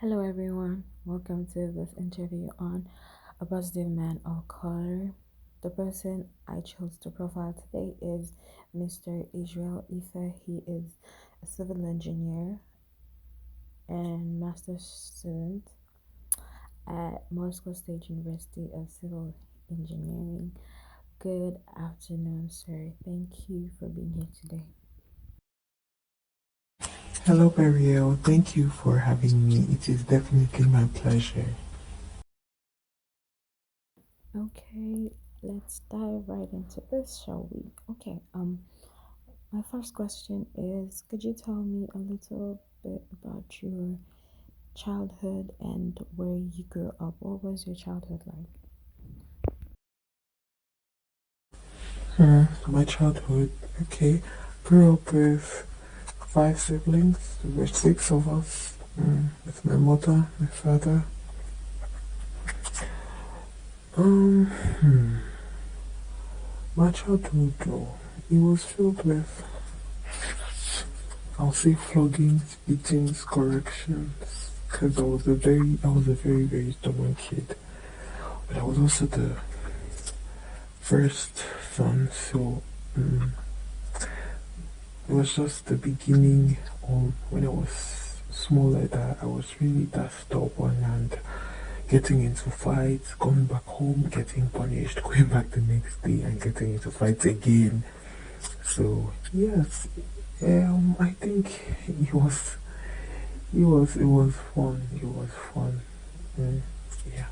Hello, everyone. Welcome to this interview on A Positive Man of Color. The person I chose to profile today is Mr. Israel Ife. He is a civil engineer and master's student at Moscow State University of Civil Engineering. Good afternoon, sir. Thank you for being here today. Hello, Burial. Thank you for having me. It is definitely my pleasure. Okay, let's dive right into this, shall we? Okay, my first question is, could you tell me a little bit about your childhood and where you grew up? What was your childhood like? My childhood. Okay. Grew up with five siblings. There were six of us. With my mother, my father. Um, hmm, my childhood, though, it was filled with, I'll say, floggings, beatings, corrections. Because I was a very stubborn kid. But I was also the first son, so it was just the beginning of when I was small like that. I was really that stubborn and getting into fights, coming back home, getting punished, going back the next day and getting into fights again. So yes, I think it was fun. It was fun. Mm, yeah.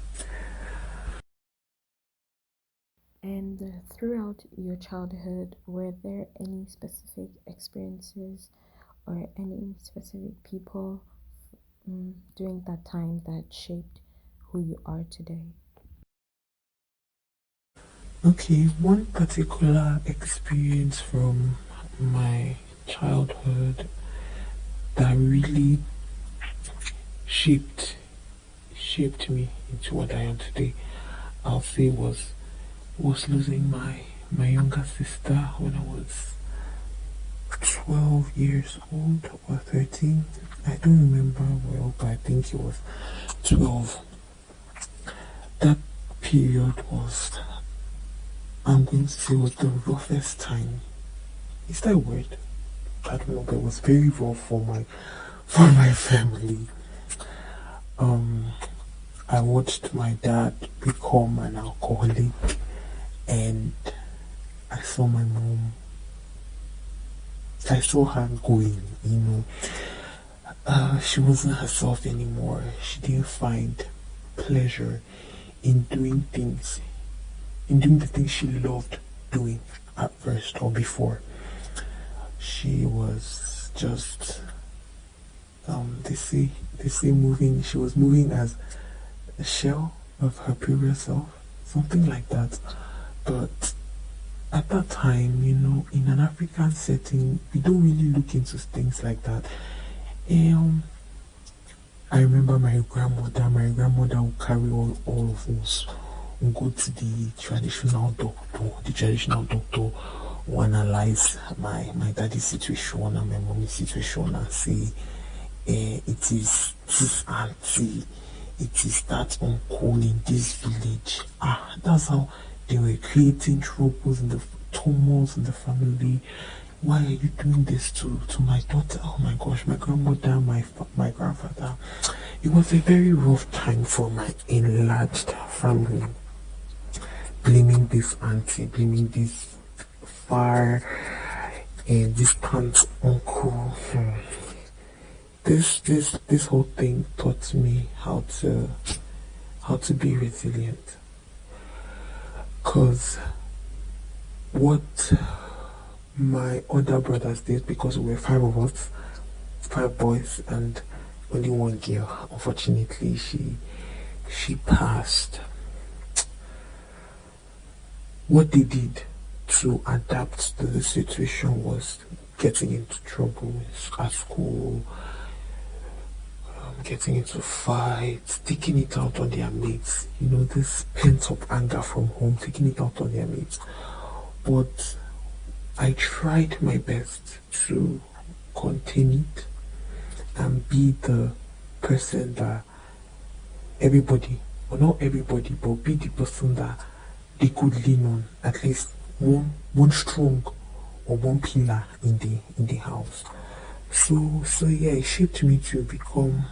And throughout your childhood, were there any specific experiences or any specific people during that time that shaped who you are today? Okay, one particular experience from my childhood that really shaped shaped me into what I am today, I'll say was losing my younger sister when I was 12 years old or 13. I don't remember well, but I think it was 12. That period was, I'm going to say, was the roughest time. Is that a word? I don't know, but it was very rough for my family. Um, I watched my dad become an alcoholic, and I saw my mom. I saw her going. She wasn't herself anymore. She didn't find pleasure in doing the things she loved doing at first or before. She was just, they say moving. She was moving as a shell of her previous self, something like that. But at that time, in an African setting, we don't really look into things like that. Um, I remember my grandmother would carry all of us and go to the traditional doctor who analyze my daddy's situation and my mommy's situation and say, it is this auntie, it is that uncle in this village. That's how they were creating troubles in the tumults in the family. Why are you doing this to my daughter? Oh my gosh, my grandmother, my grandfather. It was a very rough time for my enlarged family. Blaming this auntie, blaming this far and distant uncle. This whole thing taught me how to be resilient. Cause what my other brothers did, because we were five of us, five boys and only one girl. Unfortunately, she passed. What they did to adapt to the situation was getting into trouble at school, getting into fights, taking it out on their mates. This pent up anger from home, taking it out on their mates. But I tried my best to contain it and be the person that everybody, or not everybody, but be the person that they could lean on, at least one strong or one pillar in the house. So yeah, it shaped me to become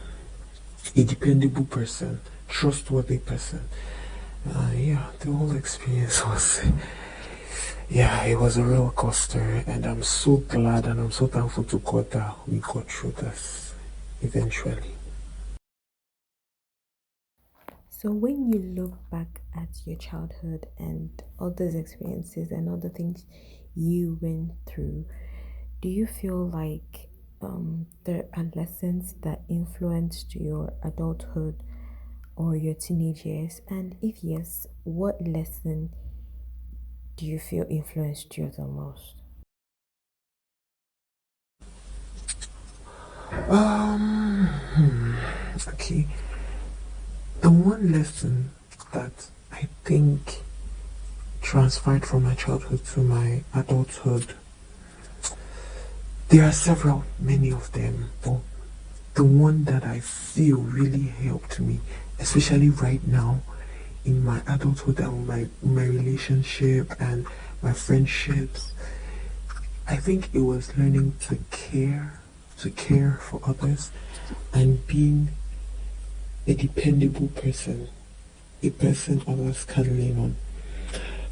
a dependable person, trustworthy person. Yeah, the whole experience was, yeah, it was a roller coaster, and I'm so glad and I'm so thankful to God that we got through this eventually. So, when you look back at your childhood and all those experiences and all the things you went through, do you feel like there are lessons that influenced your adulthood or your teenage years? And if yes, what lesson do you feel influenced you the most? Okay, the one lesson that I think transferred from my childhood to my adulthood, there are several, many of them, but the one that I feel really helped me, especially right now in my adulthood and my relationship and my friendships, I think it was learning to care for others, and being a dependable person, a person others can lean on.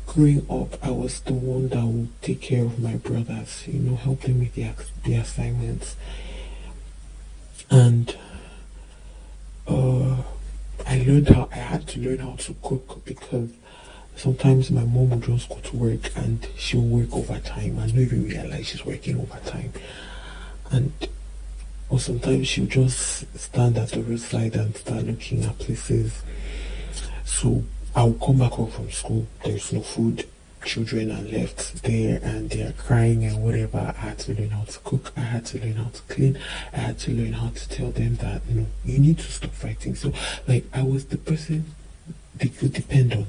Growing up, I was the one that would take care of my brothers, help them with the assignments. And uh, I had to learn how to cook, because sometimes my mom would just go to work and she'll work overtime and not even realize she's working overtime. And or sometimes she'll just stand at the roadside and start looking at places. So I'll come back home from school, there's no food, children are left there and they're crying and whatever. I had to learn how to cook, I had to learn how to clean, I had to learn how to tell them that no, you need to stop fighting. So like I was the person they could depend on.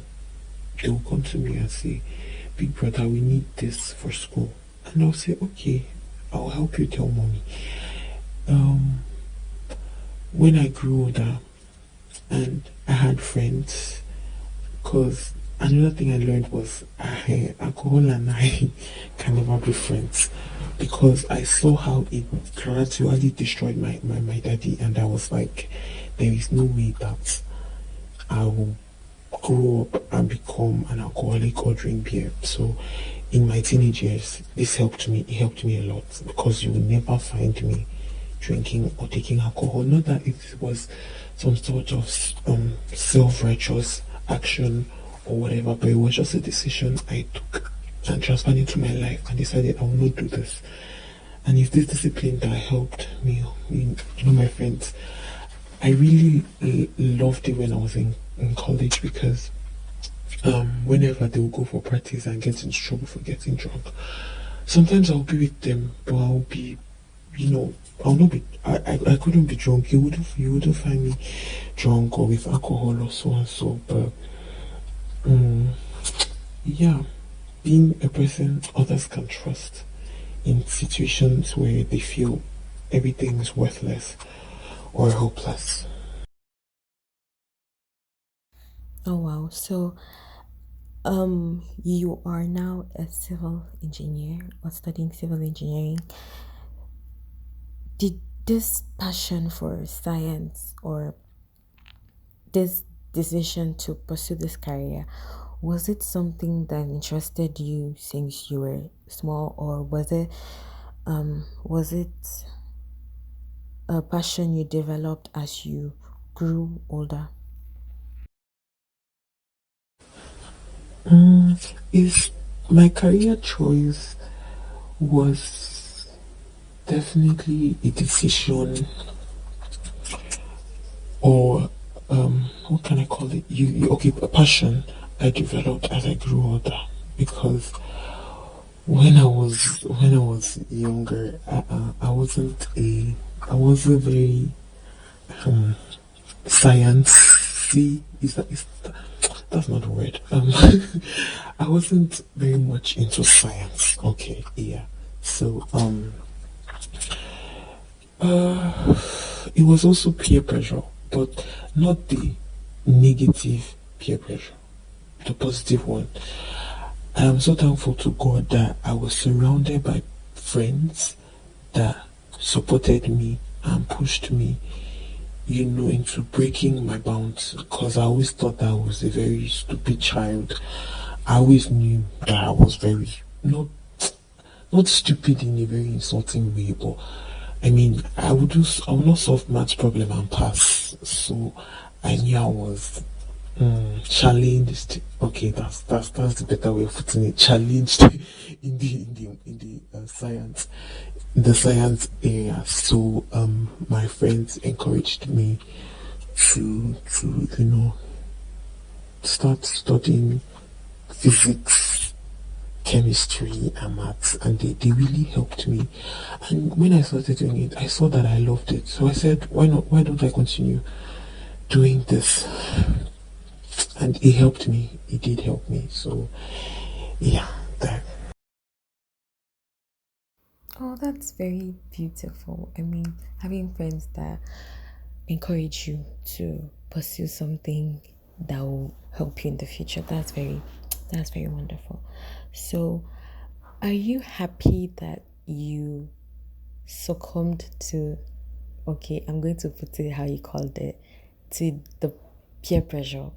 They will come to me and say, "Big brother, we need this for school." And I'll say, "Okay, I'll help you tell mommy." Um when I grew older and I had friends, because another thing I learned was alcohol and I can never be friends, because I saw how it gradually destroyed my daddy, and I was like, there is no way that I will grow up and become an alcoholic or drink beer. So in my teenage years, this helped me. It helped me a lot, because you will never find me drinking or taking alcohol. Not that it was some sort of self-righteous action or whatever, but it was just a decision I took and transferred into my life and decided I will not do this. And it's this discipline that helped me. My friends, I really loved it when I was in college, because whenever they will go for parties and get into trouble for getting drunk, sometimes I'll be with them, but I'll be, I'll not be. I couldn't be drunk. You wouldn't find me drunk or with alcohol or so and so. But yeah, being a person others can trust in situations where they feel everything is worthless or hopeless. Oh wow. So you are now a civil engineer or studying civil engineering. Did this passion for science or this decision to pursue this career, was it something that interested you since you were small, or was it a passion you developed as you grew older? Is my career choice was definitely a decision, or what can I call it? Okay, a passion I developed as I grew older, because when I was younger, I wasn't very sciencey. That's not the word. I wasn't very much into science. Okay, yeah. So it was also peer pressure, but not the negative peer pressure, the positive one. I am so thankful to God that I was surrounded by friends that supported me and pushed me, into breaking my bounds, because I always thought that I was a very stupid child. I always knew that I was very not stupid in a very insulting way, but I mean I would not solve maths problem and pass. So I knew I was challenged. Okay, that's the better way of putting it. Challenged in the science, the science area. So my friends encouraged me to start studying physics, chemistry and maths, and they really helped me. And when I started doing it, I saw that I loved it. So I said, why don't I continue doing this? And it helped me. It did help me. So yeah, that. Oh, that's very beautiful. I mean, having friends that encourage you to pursue something that will help you in the future. That's very wonderful. So, are you happy that you succumbed to, okay, I'm going to put it how you called it, to the peer pressure?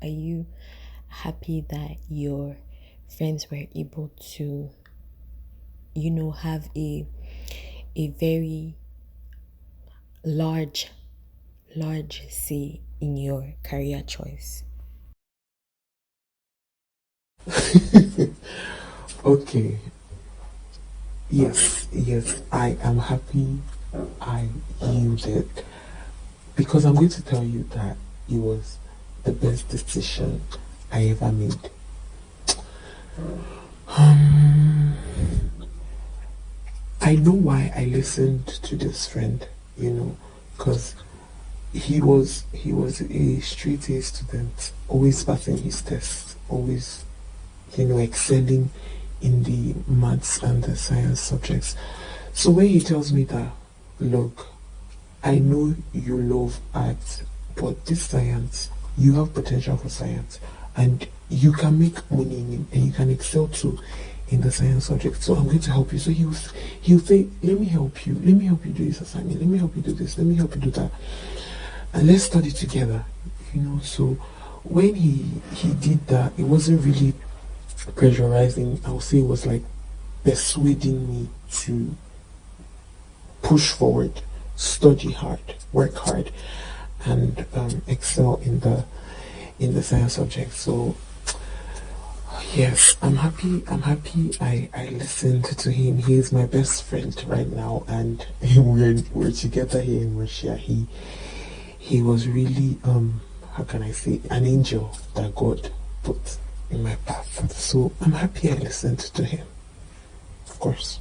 Are you happy that your friends were able to, have a very large say in your career choice? Okay. Yes, I am happy I yielded, because I'm going to tell you that it was the best decision I ever made. I know why I listened to this friend, because he was a straight A student, always passing his tests, always excelling in the maths and the science subjects. So when he tells me that, look, I know you love art, but this science, you have potential for science, and you can make money in it, and you can excel too in the science subject. So I'm going to help you. So he'll say, let me help you. Let me help you do this assignment. Let me help you do this. Let me help you do that. And let's study together. So when he did that, it wasn't really pressurizing. I would say it was like persuading me to push forward, study hard, work hard, and excel in the science subject. So yes, I'm happy. I listened to him. He is my best friend right now, and we're together here in Russia. He was really how can I say, an angel that God put in my path. So I'm happy I listened to him. Of course.